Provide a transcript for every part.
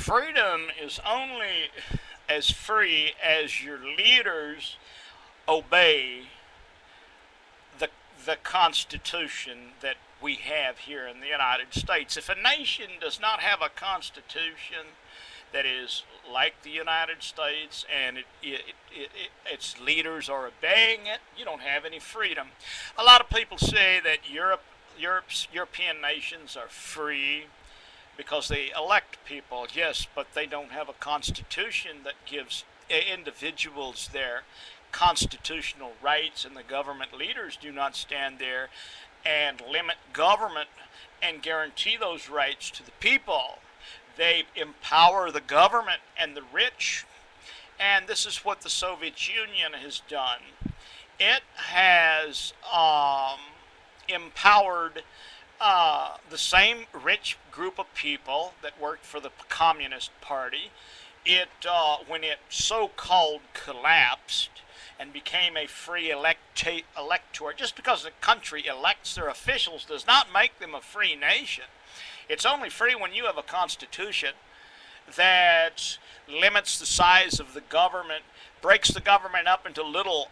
Freedom is only as free as your leaders obey the the Constitution that we have here in the United States. If a nation does not have a constitution that is like the United States and its leaders are obeying it, you don't have any freedom. A lot of people say that European nations are free because they elect people, yes, but they don't have a constitution that gives individuals their constitutional rights, and the government leaders do not stand there and limit government and guarantee those rights to the people. They empower the government and the rich, and this is what the Soviet Union has done. It has empowered the same rich group of people that worked for the Communist Party. When it so-called collapsed and became a free elector, just because the country elects their officials does not make them a free nation. It's only free when you have a constitution that limits the size of the government, breaks the government up into little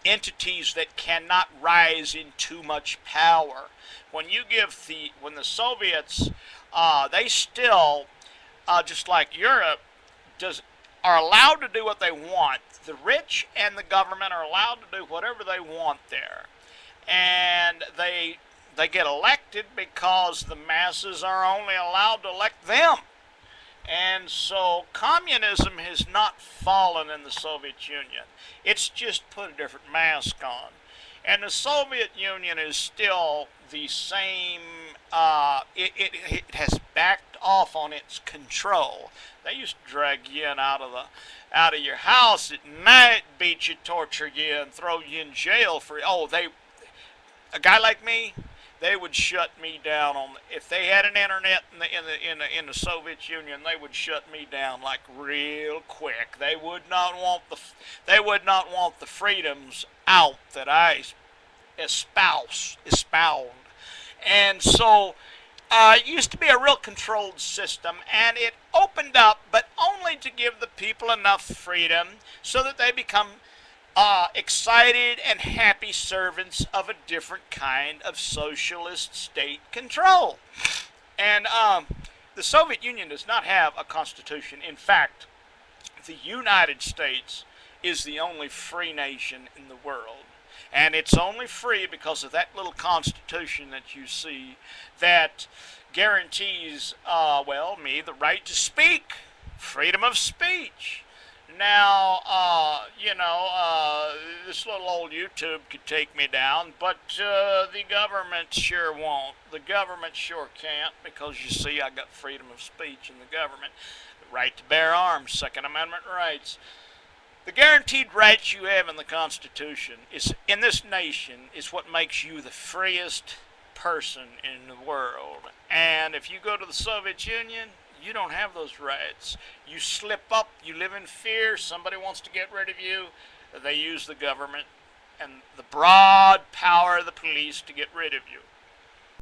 entities that cannot rise in too much power. When the Soviets, they still, just like Europe, are allowed to do what they want. The rich and the government are allowed to do whatever they want there, and they get elected because the masses are only allowed to elect them. And so communism has not fallen in the Soviet Union. It's just put a different mask on. And the Soviet Union is still the same. It has backed off on its control. They used to drag you in out of your house at night, beat you, torture you, and throw you in jail for. A guy like me, they would shut me down if they had an internet in the Soviet Union. They would shut me down like real quick. They would not want the freedoms out that I espound. And so it used to be a real controlled system, and it opened up, but only to give the people enough freedom so that they become excited and happy servants of a different kind of socialist state control. And the Soviet Union does not have a constitution. In fact, the United States is the only free nation in the world. And it's only free because of that little constitution that you see that guarantees, me, the right to speak, freedom of speech. Now, this little old YouTube could take me down, but the government sure won't. The government sure can't, because you see I got freedom of speech in the government. The right to bear arms, Second Amendment rights. The guaranteed rights you have in the Constitution in this nation is what makes you the freest person in the world. And if you go to the Soviet Union, you don't have those rights. You slip up, you live in fear, somebody wants to get rid of you, they use the government and the broad power of the police to get rid of you.